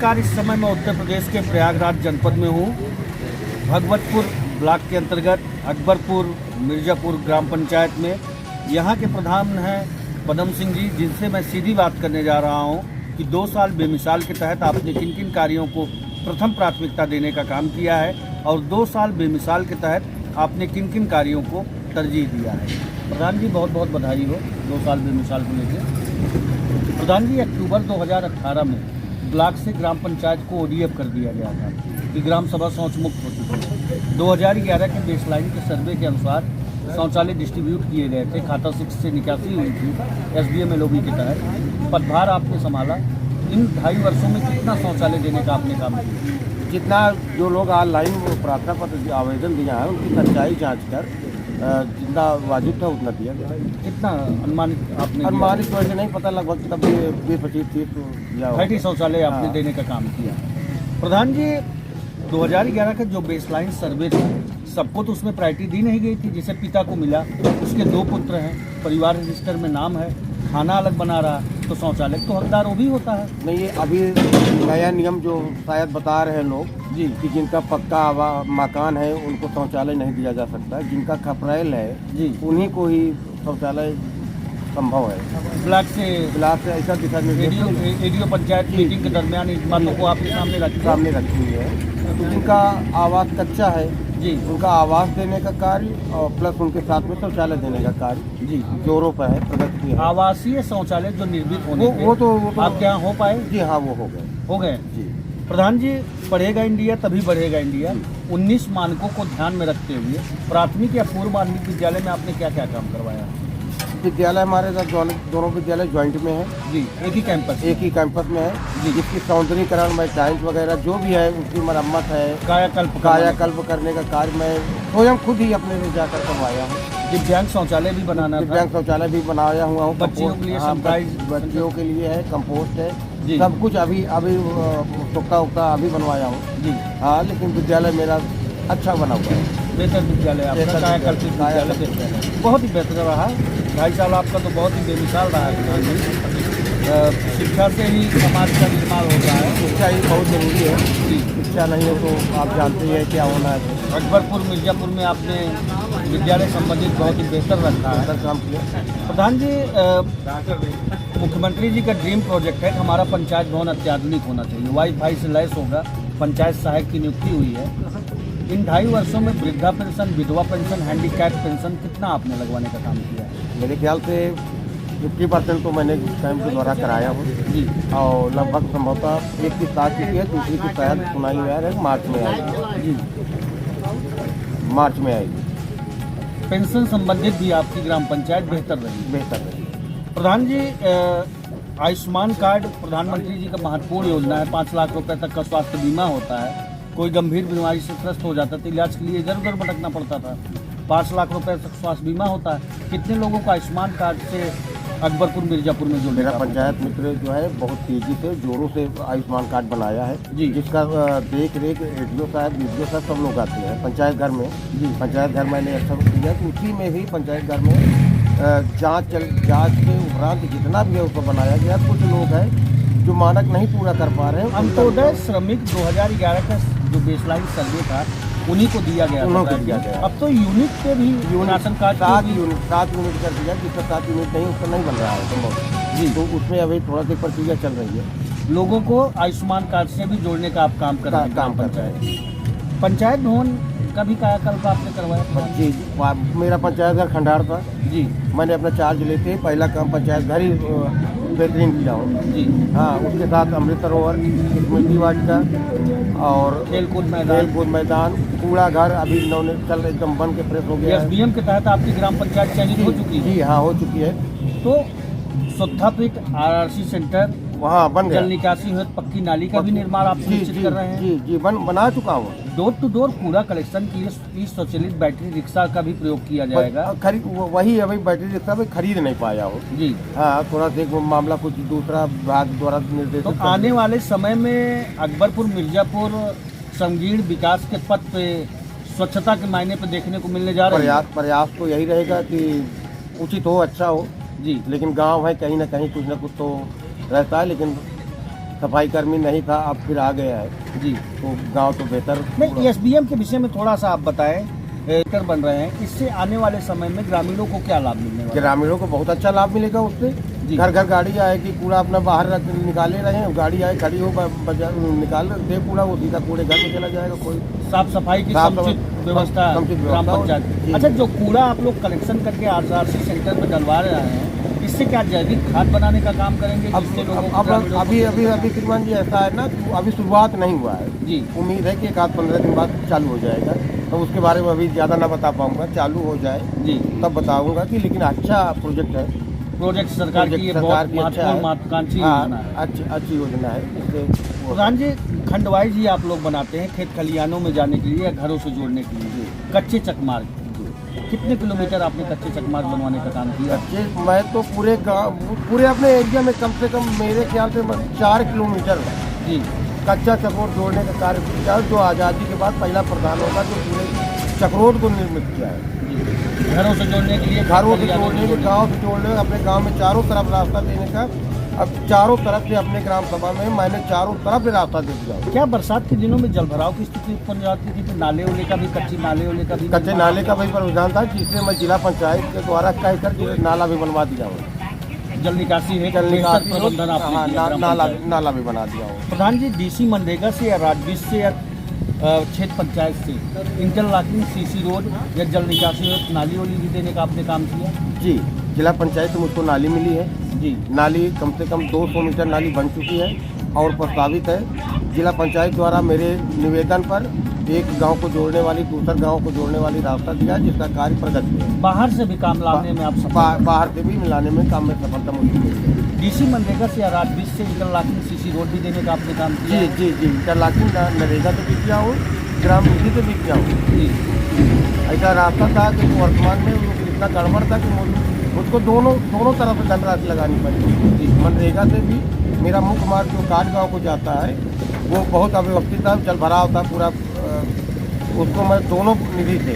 नमस्कार। इस समय मैं उत्तर प्रदेश के प्रयागराज जनपद में हूँ। भगवतपुर ब्लॉक के अंतर्गत अकबरपुर मिर्जापुर ग्राम पंचायत में यहाँ के प्रधान हैं पदम सिंह जी, जिनसे मैं सीधी बात करने जा रहा हूँ कि 2 साल बेमिसाल के तहत आपने किन किन कार्यों को प्रथम प्राथमिकता देने का काम किया है और 2 साल बेमिसाल के तहत आपने किन किन कार्यों को तरजीह दिया है। प्रधान जी, बहुत बहुत बधाई हो 2 साल बेमिसाल को लेकर। प्रधान जी, अक्टूबर 2018 में ब्लॉक से ग्राम पंचायत को ODF कर दिया गया था कि ग्राम सभा शौच मुक्त हो चुकी है। 2011 के बेसलाइन के सर्वे के अनुसार शौचालय डिस्ट्रीब्यूट किए गए थे। खाता 6 से निकासी हुई थी SDM LOB के तहत। पदभार आपने संभाला, इन 2.5 वर्षों में कितना शौचालय देने का आपने काम किया? जितना जो लोग ऑनलाइन प्रार्थना पत्र आवेदन दिया है उनकी सच्चाई जांच कर जितना वाजिब था उतना दिया गया। कितना अनुमानित आपने? अनुमानित वैसे नहीं पता, लगभग तब 20-25-30 या 30 शौचालय आपने देने का काम किया। प्रधान जी, 2011 का जो बेसलाइन सर्वे था सबको तो उसमें प्रायोरिटी दी नहीं गई थी। जिसे पिता को मिला, उसके 2 पुत्र हैं, परिवार रजिस्टर में नाम है, खाना अलग बना रहा, तो शौचालय तो हकदार वो भी होता है। नहीं, ये अभी नया नियम जो शायद बता रहे हैं लोग जी कि जिनका पक्का मकान है उनको शौचालय नहीं दिया जा सकता। जिनका खपरेल है जी, उन्हीं को ही शौचालय संभव है। ब्लॉक से ऐसा दिशा निर्देश रेडियो पंचायत मीटिंग के दरमियान इन बातों को आपके सामने रखी हुई है। तो जिनका आवास कच्चा है जी, उनका आवास देने का कार्य और प्लस उनके साथ में शौचालय देने का कार्य जी जोरों पर है, प्रगति है। आवासीय शौचालय जो निर्मित होने वो तो आपके यहाँ हो पाए? जी हाँ, वो हो गए जी। जी। प्रधान जी, पढ़ेगा इंडिया तभी बढ़ेगा इंडिया। 19 मानकों को ध्यान में रखते हुए प्राथमिक या पूर्व माध्यमिक विद्यालय में आपने क्या क्या काम करवाया? विद्यालय हमारे साथ दोनों विद्यालय ज्वाइंट में है जी, एक ही कैंपस में है जी। जिसकी सौंदर्यीकरण में टाइल्स वगैरह जो भी है उसकी मरम्मत है, कायाकल्प करने का कार्य मैं स्वयं खुद ही अपने से जाकर करवाया हूँ। दिव्यांग शौचालय भी बनाना, दिव्यांग शौचालय भी बनाया हुआ हूँ। बच्चियों के लिए बच्चियों के लिए है, कंपोस्ट है जी। सब कुछ अभी टुकता उकता अभी बनवाया हूँ जी। हाँ, लेकिन विद्यालय मेरा अच्छा बना हुआ है, बेहतर विद्यालय आपका, कायाकल्पित विद्यालय बहुत ही बेहतर रहा। 2.5 साल आपका तो बहुत ही बेमिसाल रहा है प्रधान जी। शिक्षा से ही समाज का निर्माण होता है, शिक्षा ही बहुत जरूरी है जी। शिक्षा नहीं हो तो आप जानते हैं क्या होना है। अकबरपुर मिर्जापुर में आपने विद्यालय संबंधित बहुत ही बेहतर रखा है, काम किया। प्रधान जी, मुख्यमंत्री जी का ड्रीम प्रोजेक्ट है कि हमारा पंचायत भवन अत्याधुनिक होना चाहिए, वाईफाई से लैस होगा, पंचायत सहायक की नियुक्ति हुई है। इन 2.5 वर्षों में वृद्धा पेंशन, विधवा पेंशन, हैंडीकैप पेंशन कितना आपने लगवाने का काम किया है? मेरे ख्याल से 50% तो मैंने कैंप के द्वारा कराया हूँ जी। और लगभग संभवतः एक की स्टार्ट की है, दूसरी की शायद सुनाई हुआ है, मार्च में आएगी जी, मार्च में आएगी। पेंशन संबंधित भी आपकी ग्राम पंचायत बेहतर रही। प्रधान जी, आयुष्मान कार्ड प्रधानमंत्री जी का महत्वपूर्ण योजना है। 5 लाख रुपए तक का स्वास्थ्य बीमा होता है। कोई गंभीर बीमारी से ग्रस्त हो जाता तो इलाज के लिए इधर उधर भटकना पड़ता था। 5 लाख रुपए तक स्वास्थ्य बीमा होता है। कितने लोगों को आयुष्मान कार्ड से अकबरपुर मिर्जापुर में जोड़ने? मेरा पंचायत मित्र जो है बहुत तेजी से जोरों से आयुष्मान कार्ड बनाया है जी, जिसका देख रेख वीडियो साहब सब लोग आते हैं पंचायत घर में जी। पंचायत घर मैंने अच्छा किया तो उसी में ही पंचायत घर में जांच के उपरांत जितना भी है उसको बनाया गया। कुछ लोग हैं जो मानक नहीं पूरा कर पा रहे हैं। अंत्योदय श्रमिक 2011 का जो बेसलाइन सर्वे था उन्हीं को दिया गया था। अब तो यूनिट पे भी राशन कार्ड 7 यूनिट कर दिया, जिसका 7 यूनिट नहीं उसका नहीं बन रहा है संभव जी। तो उसमें अभी थोड़ा सी प्रक्रिया चल रही है। लोगों को आयुष्मान कार्ड से भी जोड़ने का आप काम कर रहे हैं। पंचायत भवन का भी कायाकल्प आपने करवाया जी। मेरा पंचायत घर खंडार था जी। मैंने अपना चार्ज लेते ही पहला काम पंचायत घर ही बेहतरीन किया हूँ जी। हाँ, उसके साथ अमृत सरोवर, स्मृति वाटिका और खेलकूद मैदान, कूड़ा घर अभी नौने चल एकदम बन के फ्रेश हो गया। SDM के तहत आपकी ग्राम पंचायत चयनित हो चुकी है? जी हाँ, हो चुकी है। तो सुत्थापीठ RRC सेंटर वहाँ बन गया। जल निकासी हेतु पक्की नाली का भी निर्माण आप सुनिश्चित कर रहे हैं? जी, बना चुका हूँ। डोर टू डोर कूड़ा कलेक्शन के लिए स्वचालित बैटरी रिक्शा का भी प्रयोग किया जाएगा। वही अभी बैटरी रिक्शा में खरीद नहीं पाया हो जी। हाँ, थोड़ा सा एक मामला कुछ दूसरा विभाग द्वारा निर्देश। तो आने वाले समय में अकबरपुर मिर्जापुर संगीण विकास के पथ पे स्वच्छता के मायने पे देखने को मिलने जा रहा है। प्रयास तो यही रहेगा कि उचित हो, अच्छा हो जी। लेकिन गांव है, कहीं ना कहीं कुछ ना कुछ तो रहता है। लेकिन सफाई कर्मी नहीं था, अब फिर आ गया है, जी। तो गांव तो बेहतर। नहीं, एसडीएम के विषय में थोड़ा सा आप बताएं, कर बन रहे हैं, इससे आने वाले समय में ग्रामीणों को क्या लाभ मिलने वाला है? ग्रामीणों को बहुत अच्छा लाभ मिलेगा उससे। जी। घर घर गाड़ी आएगी, कूड़ा अपना बाहर निकाले रहे हैं, गाड़ी आए खड़ी हो, निकाल दे कूड़ा, वो सीधा कूड़े घर में चला जाएगा। कोई साफ सफाई की समुचित व्यवस्था ग्राम पंचायत। अच्छा, जो कूड़ा आप लोग कलेक्शन करके आरसी सेंटर में डलवा रहे हैं, इससे क्या जैविक खाद बनाने का काम करेंगे? जिससे लोगों को ग्रामीणों को- अभी श्रीमान जी ऐसा है ना, अभी शुरुआत नहीं हुआ है जी। उम्मीद है कि एक आध 15 दिन बाद चालू हो जाएगा, तो उसके बारे में अभी ज़्यादा ना बता पाऊंगा। चालू हो जाए जी तब बताऊंगा कि, लेकिन अच्छा प्रोजेक्ट है। प्रोजेक्ट सरकार की ये बहुत महत्वपूर्ण महत्वाकांक्षी योजना है। अच्छी योजना है। इससे प्रधान जी, खंडवाइज ही आप लोग बनाते हैं खेत खलियानों में जाने के लिए या घरों से जोड़ने के लिए कच्चे चकमार्ग? कितने किलोमीटर आपने कच्चे चकमार्ग बनवाने का काम किया? कच्चे मैं तो पूरे गाँव, पूरे अपने एरिया में कम से कम मेरे ख्याल से 4 किलोमीटर जी कच्चा चक्रोड जोड़ने का कार्य किया, जो आज़ादी के बाद पहला प्रधान होगा जो पूरे चक्रोड को निर्मित किया है। घरों से जोड़ने के लिए, घरों से जोड़ने के, गाँव से जोड़ने, अपने गाँव में चारों तरफ रास्ता देने का। अब चारों तरफ से अपने ग्राम सभा में मैंने चारों तरफ से रास्ता दे दिया। क्या बरसात के दिनों में जलभराव की स्थिति उत्पन्न जाती थी? तो नाले वाले का भी, कच्चे नाले वाले का भी, कच्चे नाले का वही प्रावधान था, जिससे मैं जिला पंचायत के द्वारा कहकर नाला भी बनवा दिया हूँ। जल निकासी है, जल निकासी प्रबंधन आपने हाँ, किया, ग्राम पंचायत। नाला भी बना दिया हूँ। प्रधान जी, डीसी मनरेगा से या राजवीर से या क्षेत्र पंचायत से इंटरलॉकिंग सीसी रोड या जल निकासी रोड, नाली वाली भी देने का आपने काम किया? जी, जिला पंचायत से मुझको नाली मिली है जी। नाली कम से कम 200 मीटर नाली बन चुकी है और प्रस्तावित है। जिला पंचायत द्वारा मेरे निवेदन पर एक गांव को जोड़ने वाली, दूसरे गांव को जोड़ने वाली रास्ता दिया, जिसका कार्य प्रगति है। बाहर से भी काम लाने में आप सफल? बाहर से भी मिलाने में काम में सफलता मुझे मिली है। डीसी मनरेगा से या राजवीर से इंटरलॉकिंग सीसी रोड भी देने का आपने काम किया? जी, इंटरलॉकिंग नरेगा से भी किया हूँ, ग्राम निधि से भी किया हूँ। जी। ऐसा रास्ता था कि वर्तमान में इतना गड़बड़ था कि मुझको दोनों तरफ से धनराशि लगानी पड़ी। मनरेगा से भी मेरा मुख्य मार्ग जो काट गाँव को जाता है वो बहुत अव्यवस्थित था, जल भराव था पूरा, उसको मैं दोनों निधि से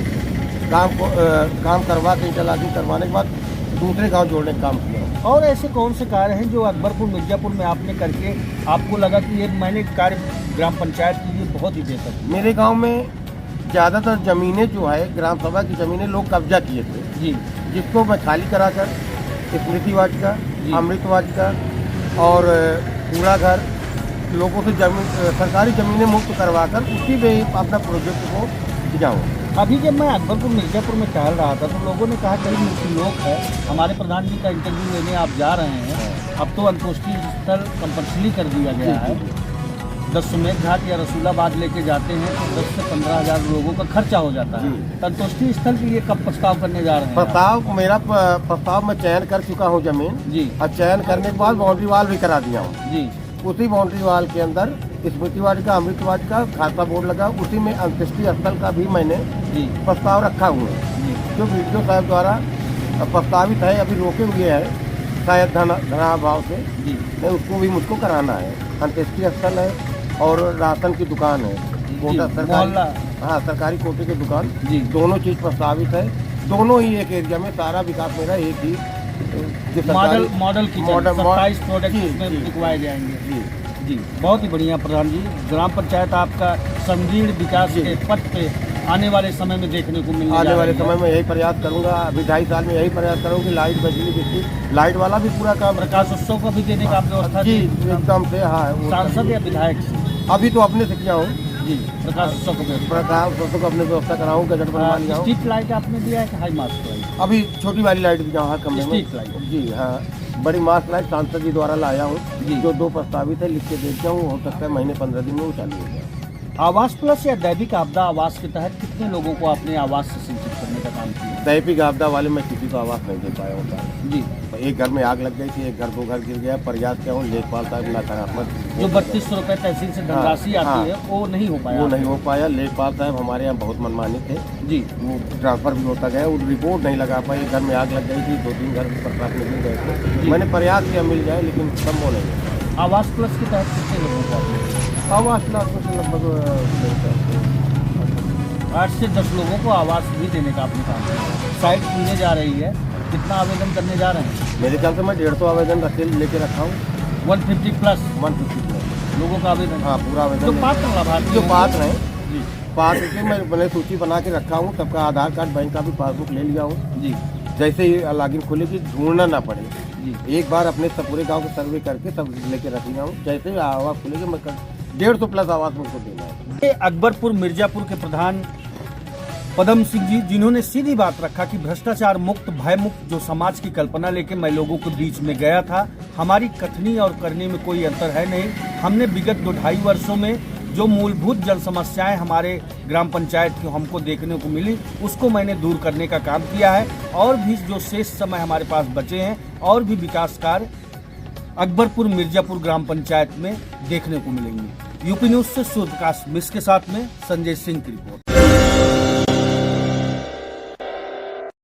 काम करवा के इंटरलॉकिंग करवाने के बाद दूसरे गांव जोड़ने का काम किया। और ऐसे कौन से कार्य हैं जो अकबरपुर मिर्जापुर में आपने करके आपको लगा कि ये मैंने कार्य ग्राम पंचायत के लिए बहुत ही बेहतर है? मेरे गांव में ज़्यादातर ज़मीनें जो है ग्राम सभा की ज़मीनें लोग कब्जा किए थे जी। जिसको मैं खाली कराकर स्मृति वाटिका, अमृत वाटिका और पूरा घर लोगों से सरकारी ज़मीनें मुक्त करवाकर उसी में ही अपना प्रोजेक्ट को किया हूँ। अभी जब मैं अकबरपुर मिर्जापुर में टहल रहा था तो लोगों ने कहा कई मुख्य लोग है, हमारे प्रधान जी का इंटरव्यू लेने आप जा रहे हैं, अब तो अंतोष्टि स्थल कंपल्सरी कर दिया गया है। 10 सुमेध घाट या रसूलाबाद लेके जाते हैं तो 10 से 15 हज़ार लोगों का खर्चा हो जाता है। अंतोष्टि स्थल के लिए कब प्रस्ताव करने जा रहे हैं? मेरा प्रस्ताव मैं चयन कर चुका हूँ ज़मीन जी। और चयन करने के बाद बाउंड्री वाल भी करा दिया हूँ जी। उसी बाउंड्री वाल के अंदर स्मृति वाटिका, अमृत वाटिका, खाता बोर्ड लगा, उसी में अंत्येष्टि स्थल का भी मैंने जी प्रस्ताव रखा हुआ है जी। जो वीडियो साहब द्वारा प्रस्तावित है, अभी रोके हुए है शायद धनाभाव से। जी। नहीं, उसको भी मुझको कराना है। अंत्येष्टि स्थल है और राशन की दुकान है, कोटा सरकारी, हाँ सरकारी कोटे की दुकान जी। दोनों चीज़ प्रस्तावित है। दोनों ही एक एरिया में, सारा विकास मेरा एक ही मॉडल की 27 प्रोडक्ट इसमें लिखवाए जाएंगे। जी जी, बहुत ही बढ़िया प्रधान जी। ग्राम पंचायत आपका संगीण विकास के पथ पे आने वाले समय में देखने को मिलने आने वाले समय में यही प्रयास करूंगा। अभी 2.5 साल में यही प्रयास करूँगा कि लाइट, बिजली, बिजली, लाइट वाला भी पूरा काम। प्रकाश उत्सव का भी देने का आप व्यवस्था? जी एकदम से। हाँ, सांसद या विधायक से? अभी तो अपने से किया हूँ जी। प्रकाश उत्सव को अपने व्यवस्था कराऊँ, गजट बनवा लिया हूँ। स्ट्रीट लाइट आपने दिया है कि हाई मास्ट लाइट? अभी छोटी वाली लाइट दिया हूँ हर कमरे में। Street light? जी हाँ, बड़ी मास्ट लाइट सांसद जी द्वारा लाया हूँ, जो 2 प्रस्तावित है, लिख के देखता हूँ, हो सकता है महीने 15 दिन में वो चालू हो जाए। आवास प्लस या दैविक आपदा आवास के तहत कितने लोगों को आपने आवास से सिंचित करने का काम किया? दैविक आपदा वाले में किसी को आवास नहीं दे पाया होता है जी। एक घर में आग लग गई थी, एक घर 2 घर गिर गया। प्रयास किया हूँ, लेखपाल साहब नकारात्मक, जो 3200 रुपये तहसील से धनराशि आती है वो नहीं हो पाया? वो नहीं हो पाया। लेखपाल साहब हमारे यहाँ बहुत मनमानी थे जी। वो ट्रांसफर भी होता गया, वो रिपोर्ट नहीं लगा पाई। घर में आग लग गई थी, 2-3 घर प्रशासन मिल गए थे। मैंने प्रयास किया मिल जाए, लेकिन संभव नहीं। आवास प्लस के तहत कितने लोगों को आपने? आवास प्लस में लगभग 8 से 10 लोगों को आवास भी देने का आपने काम किया। साइट खुलने जा रही है, कितना आवेदन करने जा रहे हैं? मेरे ख्याल से मैं 150 आवेदन लेके रखा हूँ। 150 प्लस? 150 प्लस। लोगों का आवेदन? हाँ, पूरा जो आवेदन है। पात्र लाभार्थी जो हैं, पात्र हैं, जी पात्र की मैंने सूची बना के रखा हूँ, सबका आधार कार्ड, बैंक का भी पासबुक ले लिया हूँ। जी जैसे ही लॉगिन खुलेगी, ढूंढना ना पड़े, जी। एक बार अपने सब पूरे गांव को सर्वे करके सब लेके रख लिया हूँ। जैसे ही आवास खुलेगी, मैं 150 प्लस आवास मुझको देना है। ये अकबरपुर मिर्जापुर के प्रधान पदम सिंह जी, जिन्होंने सीधी बात रखा कि भ्रष्टाचार मुक्त, भय मुक्त जो समाज की कल्पना लेके मैं लोगों के बीच में गया था, हमारी कथनी और करने में कोई अंतर है नहीं। हमने विगत 2-2.5 वर्षों में जो मूलभूत जन समस्याएं हमारे ग्राम पंचायत की हमको देखने को मिली, उसको मैंने दूर करने का काम किया है। और भी जो शेष समय हमारे पास बचे हैं, और भी विकास कार्य अकबरपुर मिर्जापुर ग्राम पंचायत में देखने को मिलेंगे। यूपी न्यूज से सूर्यप्रकाश मिश्र के साथ में संजय सिंह की रिपोर्ट।